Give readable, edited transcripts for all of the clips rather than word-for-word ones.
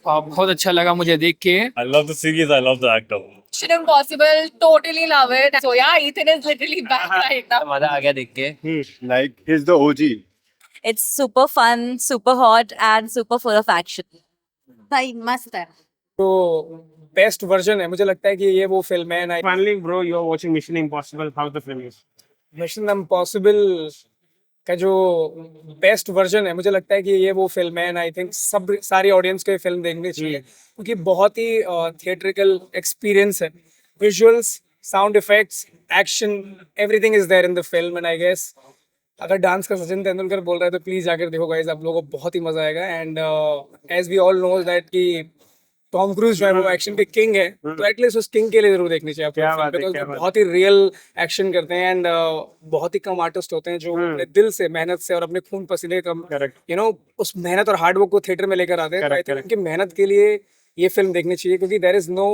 बहुत अच्छा लगा मुझे देख के। I love the series. I love the actor. Mission Impossible, totally love it. So yeah, Ethan is literally back right now. मजा आ गया देख के। Like he's the OG. It's super fun, super hot, and super full of action. भाई मस्त है। तो best version है, मुझे लगता है कि ये वो फिल्म है। Finally, bro, you're watching Mission Impossible. How's the film is? Mission impossible का जो बेस्ट वर्जन है, मुझे लगता है कि ये वो फिल्म है। आई थिंक सब सारी ऑडियंस को ये फिल्म देखनी चाहिए क्योंकि बहुत ही थिएट्रिकल एक्सपीरियंस है। Visuals, sound effects, action, everything is there in the film. And I guess अगर डांस का सचिन तेंदुलकर बोल रहा है तो प्लीज जाकर देखो गाइस, आप लोगों को बहुत ही मजा आएगा। And as we all know that कि टॉम क्रूज जो है वो एक्शन के किंग है, तो एटलीस्ट उस किंग के लिए जरूर देखनी चाहिए क्या आपको, बात है, बिकॉज क्या बात बहुत ही रियल एक्शन करते हैं। एंड बहुत ही कम आर्टिस्ट होते हैं जो अपने दिल से, मेहनत से और अपने खून पसीने कम Correct. उस मेहनत और हार्डवर्क को थिएटर में लेकर आते हैं। तो आई Correct, थिंक उनकी मेहनत के लिए ये फिल्म देखनी चाहिए क्योंकि there is no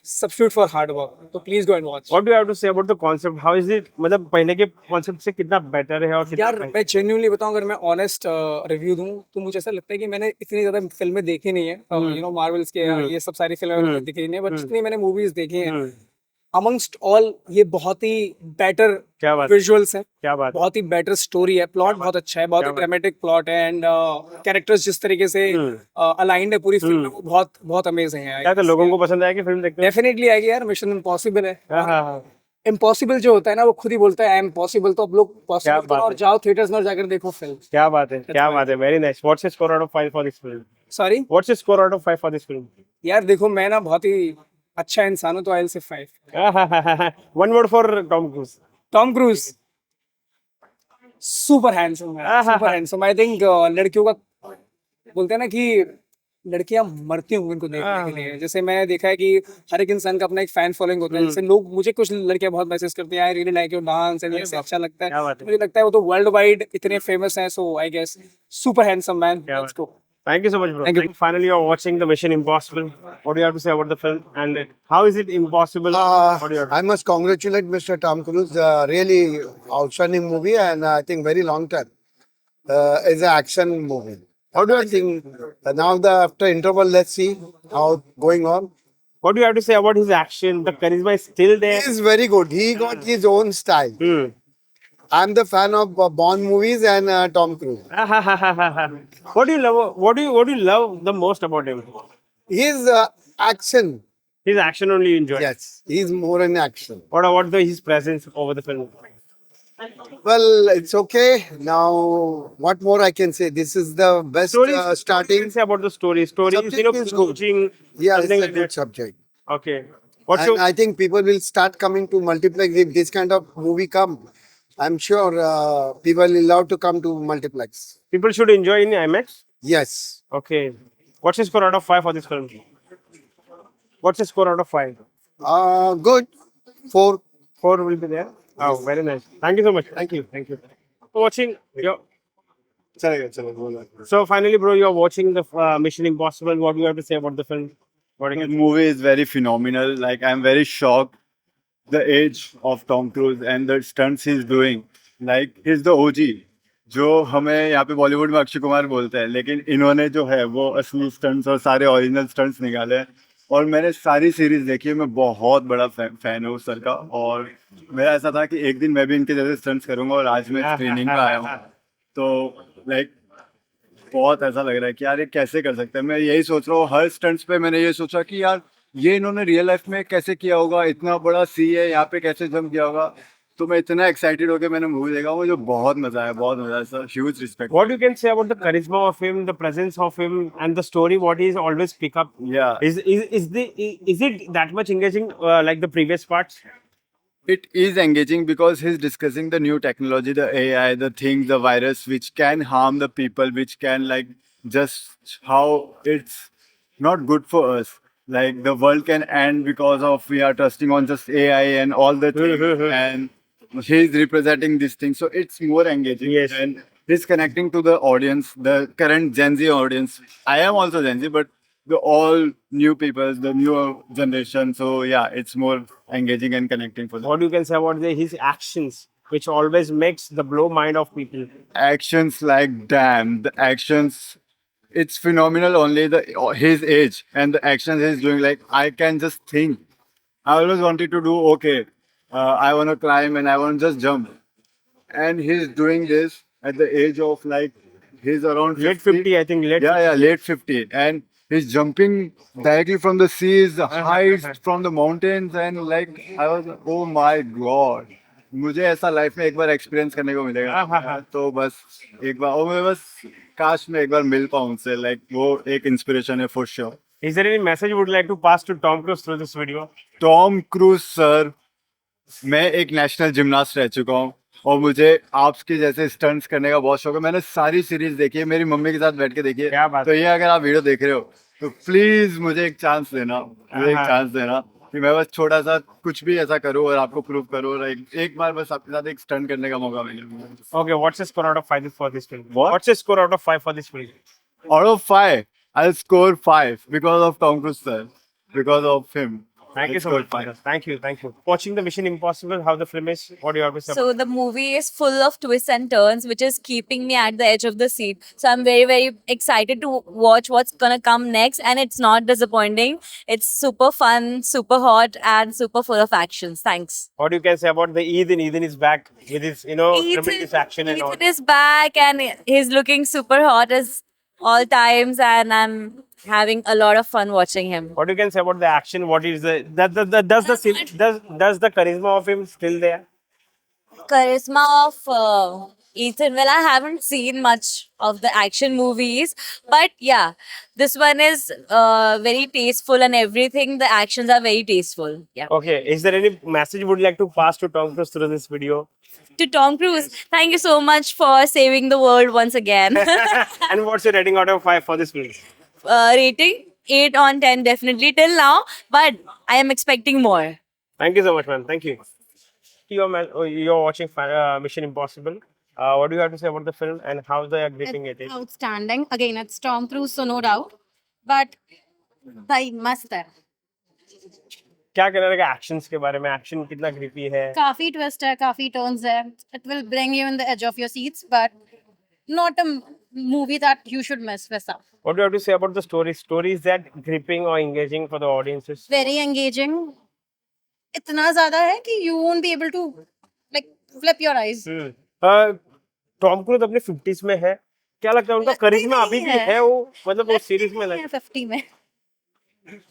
substitute for hard work. तो please go and watch. What do you have to say about the concept? How is it? मतलब पहले के concept से कितना better है और कितना यार मैं जेन्युइनली बताऊं, अगर मैं ऑनेस्ट रिव्यू दूं तो मुझे ऐसा लगता है कि मैंने इतनी ज्यादा फिल्में देखी नहीं है, मार्वल्स के ये सब सारी फिल्में मैंने देखी नहीं है, बट जितनी मैंने मूवीज देखी हैं अमंगस्ट ऑल ये बहुत ही बेटर क्या बात विजुअल्स हैं, क्या बात बहुत ही बेटर स्टोरी है, प्लॉट बहुत अच्छा है, बहुत ही ड्रामेटिक प्लॉट है। एंड कैरेक्टर्स जिस तरीके से अलाइंड है पूरी फिल्म में, वो बहुत बहुत अमेजिंग है। क्या तो लोगों को पसंद आएगी फिल्म देखते डेफिनेटली आएगी यार, मिशन इम्पॉसिबल है। हैं? हाँ। इम्पॉसिबल जो होता है ना वो खुद ही बोलता है आई एम पॉसिबल, तो अब लोग पॉसिबल बात और है। जाओ थिएटर्स में और जाकर देखो फिल्म। क्या बात है, क्या बात है, very nice. What's your score out of 5 for this film? Sorry What's your score out of 5 for this film? यार देखो, मैं ना बहुत ही अच्छा इंसान हूँ, तो I will say 5। One word for Tom Cruise. Tom cruise super handsome है, सुपर हैंडसम। आई थिंक लड़कियों का बोलते हैं ना कि लड़कियां मरती होंगी इनको देखने के लिए। जैसे मैंने देखा है कि हर एक इंसान का अपना एक फैन फॉलोइंग होता है। जैसे लोग, मुझे कुछ लड़कियां बहुत मैसेज करती हैं, I really like your dance and ऐसे अच्छा लगता क्या है। बात है। मुझे लगता है वो तो वर्ल्ड वाइड इतने फेमस हैं। So I guess super handsome man, let's go. Thank you so much, bro. Thank you. Finally, you're watching the Mission Impossible. What do you have to say about the film? And how is it impossible? What do you have to I must congratulate Mr. Tom Cruise. Really outstanding movie, and I think very long time. It's an action movie. How do I think now after interval? Let's see how going on. What do you have to say about his action? The charisma is still there. He is very good. He got his own style. I'm the fan of Bond movies and Tom Cruise. What do you love? What do you love the most about him? His action. His action only you enjoy. Yes, he's more in action. What about his presence over the film? Well, it's okay. Now, what more I can say? This is the best Story. What do starting. you say about the story? Story is, Subject is good. coaching. Yeah, it's something a like good that. subject. Okay. What's And your I think people will start coming to multiplex if this kind of movie come. I'm sure people will love to come to multiplex. people should enjoy in IMAX? Yes. Okay. What's your score out of 5 for this film? What's your score out of 5? Good. 4. 4 will be there. Oh, very nice. Thank you so much. Thank you. Thank you. For watching your. So finally, bro, you're watching the Mission Impossible. What do you have to say about the film? What do you The movie is very phenomenal. Like I'm very shocked the age of Tom Cruise and the stunts he's doing. Like he's the OG. जो हमें यहाँ पे बॉलीवुड में अक्षय कुमार बोलते हैं, लेकिन इन्होंने जो है वो असली स्टंट्स और सारे ओरिजिनल स्टंट्स निकाले हैं। और मैंने सारी सीरीज देखी है, मैं बहुत बड़ा फैन हूँ सर का। और मेरा ऐसा था कि एक दिन मैं भी इनके जैसे स्टंट्स करूंगा, और आज मैं ट्रेनिंग पे आया हूँ। तो लाइक बहुत ऐसा लग रहा है कि यार ये कैसे कर सकते हैं। मैं यही सोच रहा हूँ, हर स्टंट्स पे मैंने ये सोचा कि यार ये इन्होंने रियल लाइफ में कैसे किया होगा, इतना बड़ा सी है यहाँ पे कैसे जंप किया होगा। तो मैं इतना एक्साइटेड होकर मैंने मूवी देखा, मुझे बहुत मजा आया, बहुत मजा आया sir. Huge respect. What you can say about the charisma of him, the presence of him, and the story? What he's always pick up. Yeah. Is it that much engaging like the previous parts? It is engaging because he's discussing the new technology, the AI, the things, the virus, which can harm the people, which can like just how it's not good for us. Like the world can end because of we are trusting on just AI and all the things, and he's representing this thing. So it's more engaging. Yes. And he's connecting to the audience, the current Gen Z audience. I am also Gen Z, but the all new people, the newer generation. So yeah, it's more engaging and connecting for them. What you can say about his actions, which always makes the blow mind of people? Actions like damn, the actions it's phenomenal. Only his age and the actions he's doing. Like I can just think. I always wanted to do okay. I want to climb and I want to just jump. And he's doing this at the age of like he's around Late 50, I think. yeah, late 50. And he's jumping directly from the seas, heights from the mountains, and like I was, oh my god. मुझे ऐसा life में एक बार experience करने को मिलेगा तो बस एक बार और मैं बस काश मैं एक बार मिल पाऊं उनसे लाइक वो एक इंस्पिरेशन है for sure Is there any message you would like to pass to Tom Cruise through this video? Tom cruise sir मैं एक नेशनल जिमनास्ट रह चुका हूँ और मुझे आपके जैसे स्टंट्स करने का बहुत शौक है मैंने सारी सीरीज देखी है मेरी मम्मी के साथ बैठ के देखी है क्या बात तो ये अगर आप वीडियो देख रहे हो तो प्लीज मुझे एक चांस देना मुझे एक चांस देना कि मैं बस छोटा सा कुछ भी ऐसा करूँ और आपको प्रूव करूँ और एक बार बस आपके साथ एक स्टंट करने का मौका मिले Okay, what's the score out of 5 for this film? What? What's the score out of 5 for this film? out of 5 I'll score 5 because of Tom Cruise sir because of him. Thank you I'll so score much. 5. Sir. Thank you, thank you. Watching the Mission Impossible, how the film is, what do you have to say? So the movie is full of twists and turns, which is keeping me at the edge of the seat. So I'm very, very excited to watch what's gonna come next, and it's not disappointing. It's super fun, super hot, and super full of actions. Thanks. What you can say about the Ethan? Ethan is back with his, tremendous action and all. Ethan is back, and he's looking super hot as all times, and I'm having a lot of fun watching him. What you can say about the action? What is the does the charisma of him still there? Charisma of Ethan. Well, I haven't seen much of the action movies, but yeah, this one is very tasteful and everything. The actions are very tasteful. Yeah. Okay, is there any message you would like to pass to Tom Cruise through this video? To Tom Cruise, thank you so much for saving the world once again. And what's your rating out of 5 for this film? Rating 8 on 10 definitely till now, but I am expecting more. Thank you so much, man. Thank you. You're watching Mission Impossible. What do you have to say about the film and how they are gripping it? Outstanding. Again, it's Tom Cruise, so no doubt. But भाई मस्त है. क्या कहना रहेगा actions के बारे में action कितना ग्रिपी है काफी twist है, काफी turns है. It will bring you in the edge of your seats, but not a movie that you should miss. वैसा. What do you have to say about the story? Story is that gripping or engaging for the audiences? Very engaging. इतना ज़्यादा है कि you won't be able to like flip your eyes. Tom cruise अपने 50s में है क्या लगता है उनका करिश्मा अभी भी है वो मतलब वो सीरीज में नहीं है 50 में.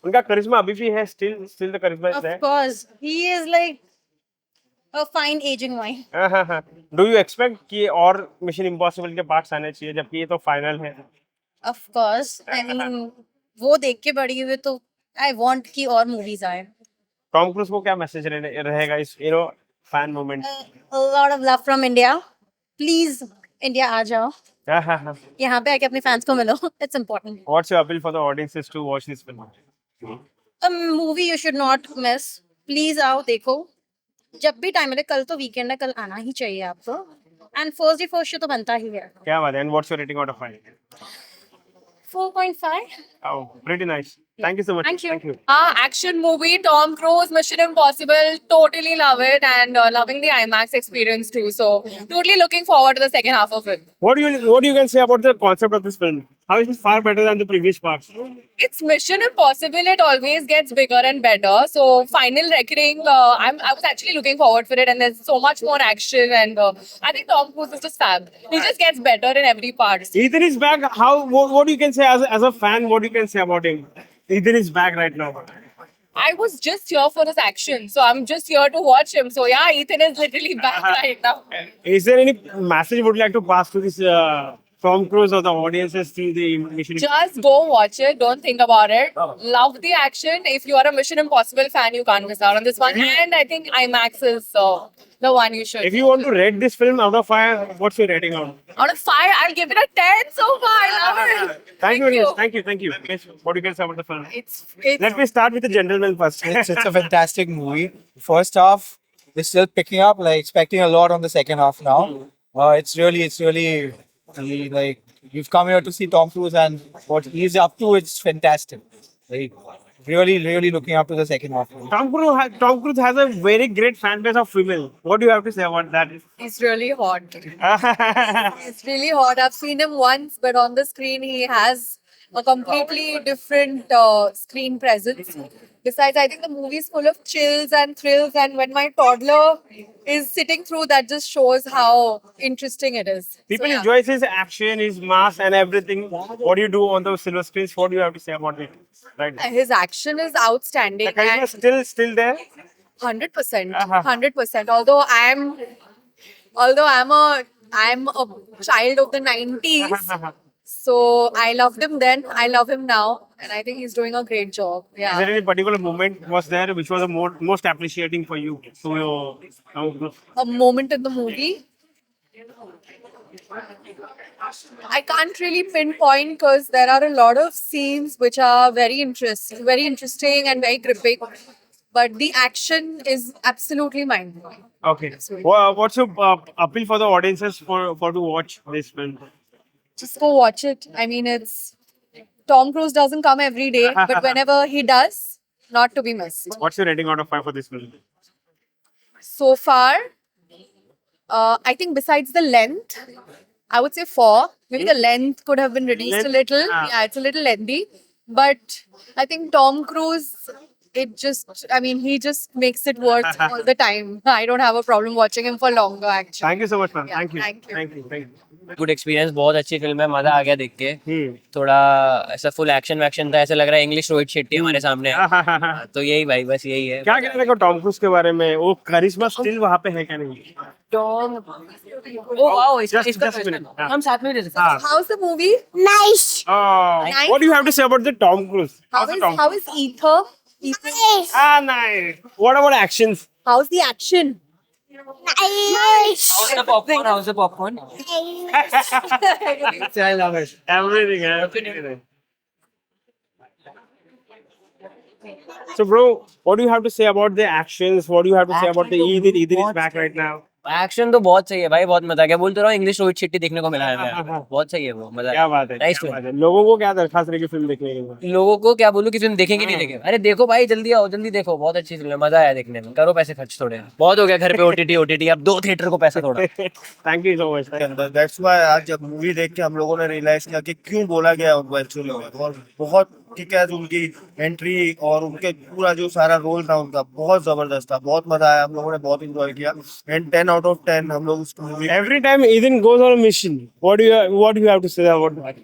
उनका करिश्मा अभी भी है still the charisma is Of there. course, he is like a fine aging wine. Do you expect कि और मिशन इम्पॉसिबल के पार्ट्स आने चाहिए जबकि ये तो फाइनल है Of course, I mean वो देख के बड़ी हुई तो I want कि और movies आए. टॉम क्रूज को क्या मैसेज रहेगा इस fan moment A lot of love from India. Please, India आ जाओ. यहाँ पे आके अपने fans को मिलो. It's important. What's your appeal for the audiences to watch this film? A movie you should not miss. Please आओ देखो. जब भी टाइम मिले कल तो वीकेंड है कल आना ही चाहिए आपको. And first show तो बनता ही है. क्या बात है and what's your rating out of 5? 4.5. Oh, pretty nice. Thank you so much. Thank you. Thank you. Action movie, Tom Cruise, Mission Impossible, totally love it and loving the IMAX experience too. So totally looking forward to the second half of it. What do you can say about the concept of this film? How is it far better than the previous parts? It's Mission Impossible. It always gets bigger and better. So Final Reckoning, I was actually looking forward for it, and there's so much more action. And I think Tom Cruise is just fab. He just gets better in every part. Ethan is back. What you can say as a fan? What you can say about him? Ethan is back right now. I was just here for his action, so I'm just here to watch him. So yeah, Ethan is literally back right now. Is there any message you would like to pass to this Tom Cruise or the audiences through the Mission? Just go watch it. Don't think about it. Love the action. If you are a Mission Impossible fan, you can't miss out on this one. And I think IMAX is the one you should. If you want to rate this film out of 5, what's your rating on? Out of 5, I'll give it a 10 so far. I love it. Thank you. Thank you. Yes, what do you can say about the film? It's Let me start with the gentleman first. It's a fantastic movie. First half is still picking up, like expecting a lot on the second half now. It's really like you've come here to see Tom Cruise and what he's up to. It's fantastic. Like really looking up to the second half. Tom Cruise has a very great fan base of female. What do you have to say about that? He's really hot. He's really hot. I've seen him once, but on the screen he has a completely different screen presence. Besides, I think the movie is full of chills and thrills, and when my toddler is sitting through, that just shows how interesting it is. People So, yeah. enjoy his action, his mass, and everything. What do you do on those silver screens? What do you have to say about it? Right. His action is outstanding. The charisma and is still there. 100%, Uh-huh. 100%. I'm a child of the 90s, so I loved him then. I love him now, and I think he's doing a great job. Is Yeah. there any particular moment was there which was the most appreciating for you? So your A moment in the movie. I can't really pinpoint because there are a lot of scenes which are very interesting and very gripping. But the action is absolutely mind-blowing. okay. What's your appeal for the audiences for to watch this film? Just go watch it. I mean, it's Tom Cruise doesn't come every day, but whenever he does, not to be missed. What's your rating out of 5 for this film? So far, I think besides the length, I would say 4. Maybe the length could have been reduced a little. Yeah, it's a little lengthy. But I think Tom Cruise, he just makes it worth all the time. I don't have a problem watching him for longer, actually. Thank you so much, man. Yeah, Thank you. thank you. Thank you. Thank you. Good experience, बहुत अच्छी film है, मजा आ गया देख के। हम्म। थोड़ा ऐसा full action वैक्शन था, ऐसा लग रहा है इंग्लिश रोहित शेट्टी हमारे सामने है। तो यही भाई, बस यही है। क्या कहना है टॉम क्रूज के बारे में? वो करिश्मा स्टिल वहाँ पे है क्या नहीं? टॉम, ओ वाओ, इसका minute. हाँ। हम साथ में दे सकते हैं। हाँ। How's the movie? Nice. Nice. What do you have to say about the Tom Cruise? How is Ether? Nice. Nice. What about actions? How's the action? Nice. How's the popcorn? How's the popcorn? I love it. Everything. So, bro, what do you have to say about the actions? What do you have to say about the Ethan? Ethan is back right now. Action तो बहुत सही है भाई, बहुत मजा आ गया। बोल तो रहा हूँ, इंग्लिश रोहित शेट्टी देखने को मिला है हमें। बहुत सही है वो, मजा क्या बात है? नाइस क्या बात है? लोगों को क्या दरखास्त रहेगी फिल्म देखने के लिए? लोगों को क्या बोलूं कि फिल्म देखेंगे नहीं देखेंगे? अरे देखो भाई, जल्दी आओ, जल्दी देखो, बहुत अच्छी फिल्म है, मजा आया देखने में। करो पैसे खर्च थोड़े, बहुत हो गया घर पे ओटीटी, अब 2 थिएटर को पैसा थोड़ा। Thank you so much. That's why आज जब मूवी देख के हम लोगों ने रियलाइज किया कि क्यों बोला गया उनको एक्चुअली में, और बहुत ठीक है उनकी एंट्री और उनके पूरा जो सारा रोल था उनका बहुत जबरदस्त था, बहुत मजा आया, हम लोगों ने बहुत एंजॉय किया एंड 10 out of 10 हम लोग उसको movie. Every time Ethan goes on a mission, what do you have to say about that?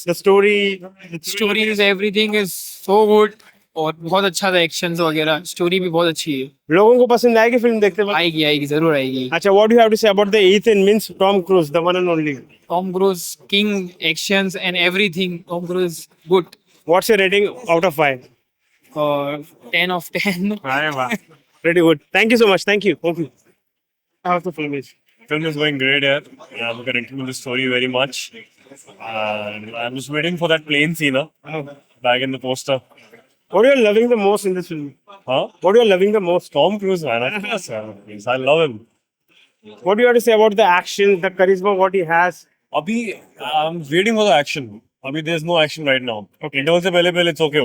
The story is everything is so good और बहुत अच्छा था, एक्शंस वगैरह, स्टोरी भी बहुत अच्छी है। लोगों को पसंद आएगी फिल्म देखते वक्त? आएगी जरूर आएगी। अच्छा, what do you have to say about the Ethan means Tom Cruise, the one and only? Tom Cruise, king, actions and everything. Tom Cruise, good. What's your rating out of 5? 10 of 10. अरे वाह, pretty good. Thank you so much. Thank you. How's the film is? Film is going great here. I'm connecting with the story very much. I'm just waiting for that plane scene, back in the poster. What are you loving the most in this film? Huh? What are you loving the most? Tom Cruise, man. I love him. What do you have to say about the action, the charisma, what he has? Abhi, I'm waiting for the action. Abhi, there's no action right now. Okay. Interval se pehle it's okay.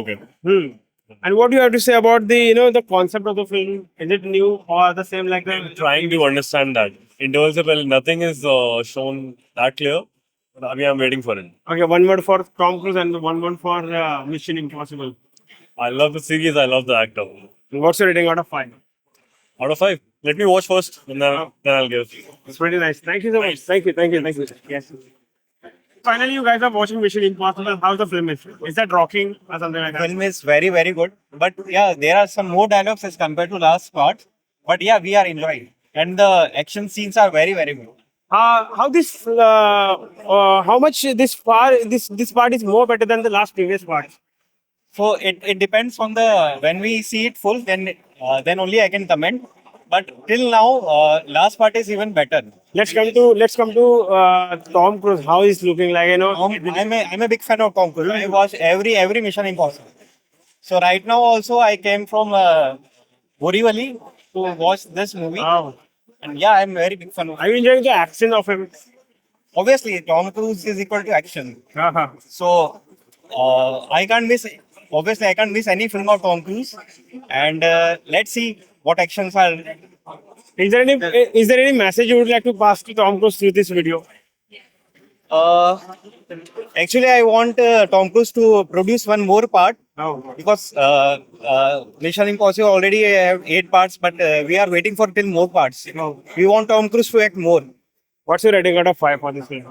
And what do you have to say about the concept of the film? Is it new or the same like the? I'm trying to understand that. Interval se pehle nothing is shown that clear. But abhi I'm waiting for it. Okay, one word for Tom Cruise and one word for Mission Impossible. I love the series. I love the actor. What's your rating out of 5? Out of 5. Let me watch first, and then I'll give. It's pretty nice. Thank you so much. Thank you. Yes. Finally, you guys are watching Mission Impossible. How's the film? Is that rocking or something like that? Film is very good, but yeah, there are some more dialogues as compared to last part. But yeah, we are enjoying, and the action scenes are very good. How much this part is more better than the last previous part? So it depends on when we see it full, then only I can comment. But till now, last part is even better. Let's come to Tom Cruise. How he's looking like, I'm a big fan of Tom Cruise. I watch every Mission Impossible. So right now also I came from Borivali to watch this movie. Wow. And yeah, I'm very big fan of Are you enjoying the action of him? Obviously, Tom Cruise is equal to action. Uh-huh. So I can't miss obviously I can't miss any film of Tom Cruise, and let's see what actions are. Is there any message you would like to pass to Tom Cruise through this video? Actually, I want Tom Cruise to produce one more part because Mission Impossible already have 8 parts, but we are waiting for 10 more parts. We want Tom Cruise to act more. What's your rating out of 5 for this film?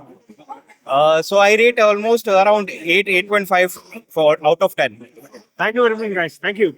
So I rate almost around 8.5 for out of 10. Thank you very much, guys. Thank you.